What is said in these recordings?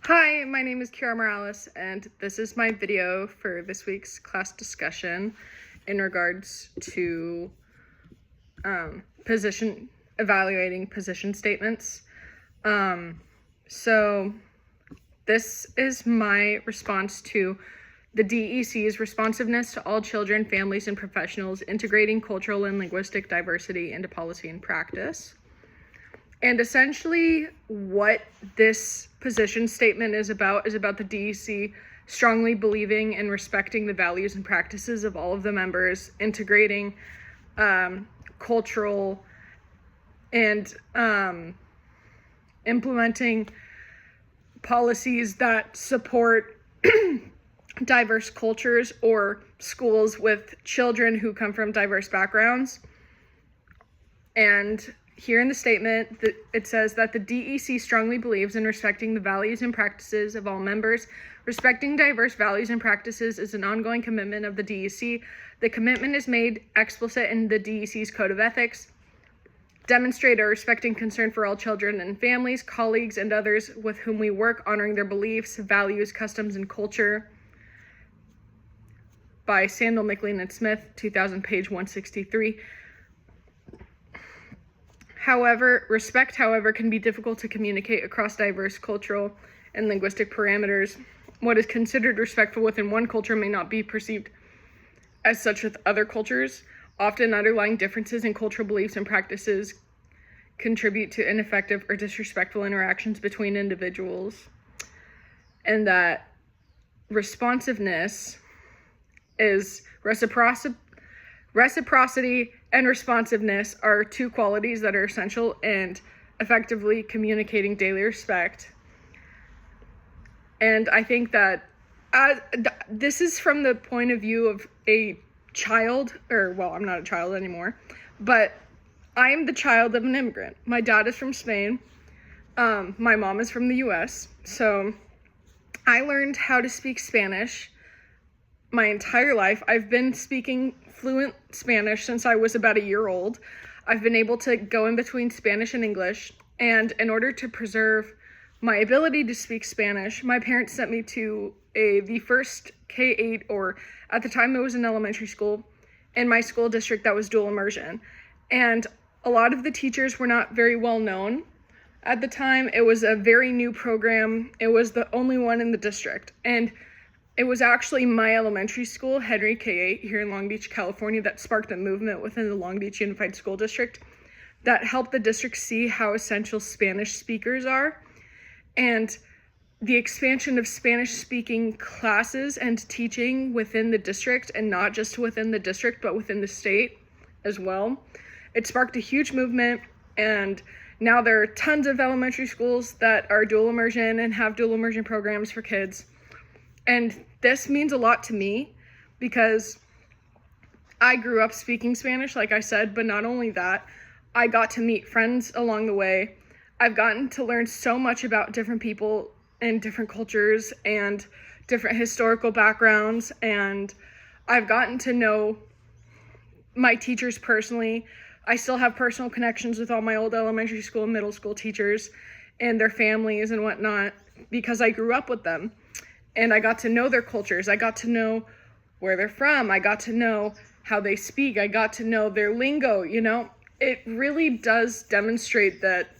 Hi, my name is Ciara Morales, and this is my video for this week's class discussion in regards to evaluating position statements. So this is my response to the DEC's responsiveness to all children, families, and professionals, integrating cultural and linguistic diversity into policy and practice. And essentially what this position statement is about the DEC strongly believing and respecting the values and practices of all of the members, integrating cultural and implementing policies that support diverse cultures or schools with children who come from diverse backgrounds. And here in the statement, it says that the DEC strongly believes in respecting the values and practices of all members. Respecting diverse values and practices is an ongoing commitment of the DEC. The commitment is made explicit in the DEC's Code of Ethics. Demonstrate a respecting concern for all children and families, colleagues, and others with whom we work, honoring their beliefs, values, customs, and culture. By Sandel, McLean, and Smith, 2000, page 163. However, respect, can be difficult to communicate across diverse cultural and linguistic parameters. What is considered respectful within one culture may not be perceived as such with other cultures. Often, underlying differences in cultural beliefs and practices contribute to ineffective or disrespectful interactions between individuals. And that responsiveness is reciprocity and responsiveness are two qualities that are essential and effectively communicating daily respect. And I think that this is from the point of view of a child, I'm not a child anymore, but I am the child of an immigrant. My dad is from Spain. My mom is from the US. So I learned how to speak Spanish my entire life. I've been speaking fluent Spanish since I was about a year old. I've been able to go in between Spanish and English, and in order to preserve my ability to speak Spanish, my parents sent me to the first K-8, or at the time it was an elementary school, in my school district that was dual immersion. And a lot of the teachers were not very well known at the time. It was a very new program. It was the only one in the district. And it was actually my elementary school, Henry K-8, here in Long Beach, California, that sparked a movement within the Long Beach Unified School District that helped the district see how essential Spanish speakers are. And the expansion of Spanish-speaking classes and teaching within the district, and not just within the district, but within the state as well. It sparked a huge movement, and now there are tons of elementary schools that are dual immersion and have dual immersion programs for kids. And this means a lot to me because I grew up speaking Spanish, like I said, but not only that, I got to meet friends along the way. I've gotten to learn so much about different people and different cultures and different historical backgrounds, and I've gotten to know my teachers personally. I still have personal connections with all my old elementary school and middle school teachers and their families and whatnot because I grew up with them. And I got to know their cultures. I got to know where they're from. I got to know how they speak. I got to know their lingo, It really does demonstrate that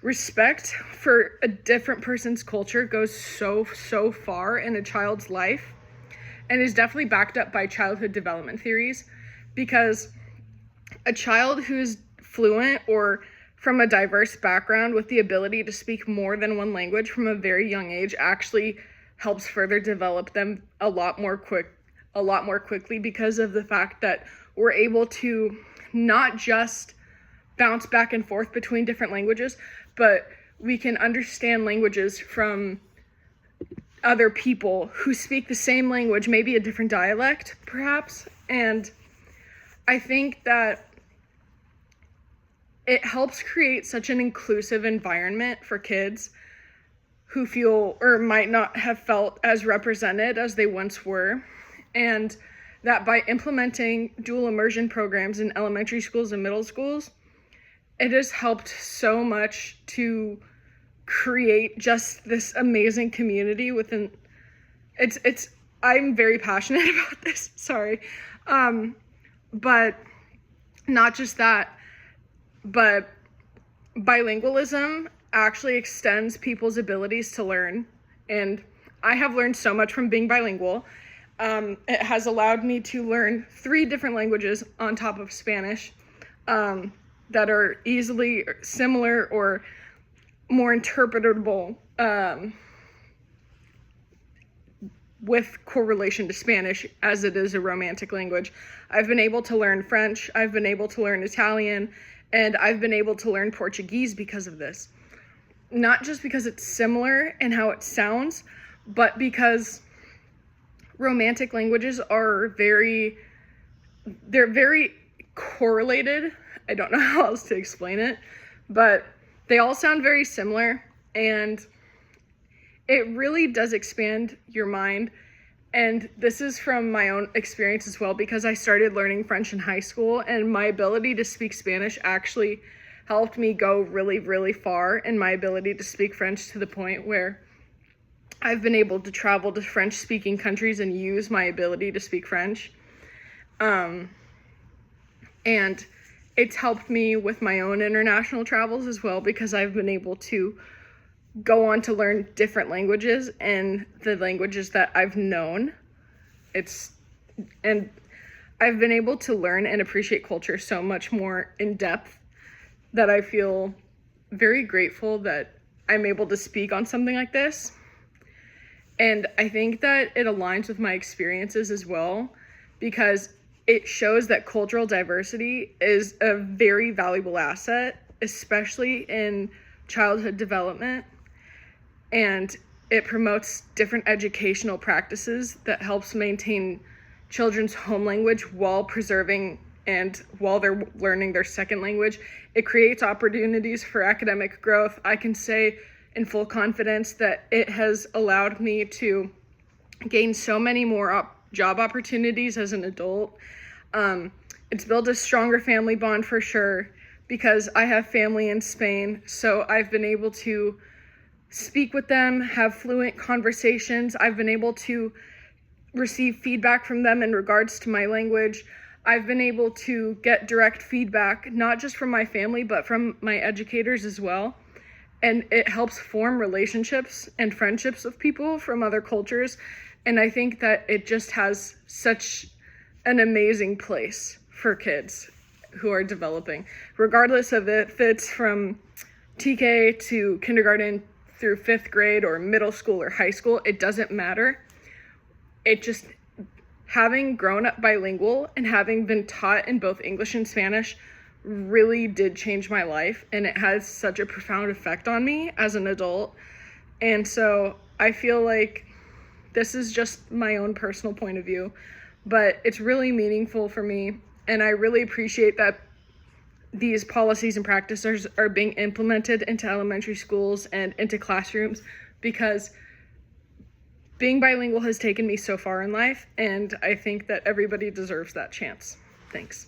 respect for a different person's culture goes so far in a child's life, and is definitely backed up by childhood development theories, because a child who's fluent or from a diverse background with the ability to speak more than one language from a very young age actually helps further develop them a lot more quickly, because of the fact that we're able to not just bounce back and forth between different languages, but we can understand languages from other people who speak the same language, maybe a different dialect, perhaps. And I think that it helps create such an inclusive environment for kids who feel or might not have felt as represented as they once were. And that by implementing dual immersion programs in elementary schools and middle schools, it has helped so much to create just this amazing community within it's I'm very passionate about this, sorry. But not just that, but bilingualism actually extends people's abilities to learn. And I have learned so much from being bilingual. It has allowed me to learn 3 different languages on top of Spanish that are easily similar or more interpretable with correlation to Spanish, as it is a romantic language. I've been able to learn French, I've been able to learn Italian, and I've been able to learn Portuguese because of this. Not just because it's similar in how it sounds, but because romantic languages are very correlated. I don't know how else to explain it, but they all sound very similar, and it really does expand your mind. And this is from my own experience as well, because I started learning French in high school, and my ability to speak Spanish actually helped me go really, really far in my ability to speak French, to the point where I've been able to travel to French-speaking countries and use my ability to speak French. And it's helped me with my own international travels as well, because I've been able to go on to learn different languages and the languages that I've known. And I've been able to learn and appreciate culture so much more in depth that I feel very grateful that I'm able to speak on something like this. And I think that it aligns with my experiences as well, because it shows that cultural diversity is a very valuable asset, especially in childhood development. And it promotes different educational practices that helps maintain children's home language while preserving and while they're learning their second language. It creates opportunities for academic growth. I can say in full confidence that it has allowed me to gain so many more job opportunities as an adult. It's built a stronger family bond for sure, because I have family in Spain, so I've been able to speak with them, have fluent conversations. I've been able to receive feedback from them in regards to my language. I've been able to get direct feedback, not just from my family, but from my educators as well. And it helps form relationships and friendships with people from other cultures. And I think that it just has such an amazing place for kids who are developing, regardless of if it's from TK to kindergarten through 5th grade or middle school or high school. It doesn't matter. It just, having grown up bilingual and having been taught in both English and Spanish really did change my life, and it has such a profound effect on me as an adult. And so I feel like this is just my own personal point of view, but it's really meaningful for me, and I really appreciate that these policies and practices are being implemented into elementary schools and into classrooms, because being bilingual has taken me so far in life, and I think that everybody deserves that chance. Thanks.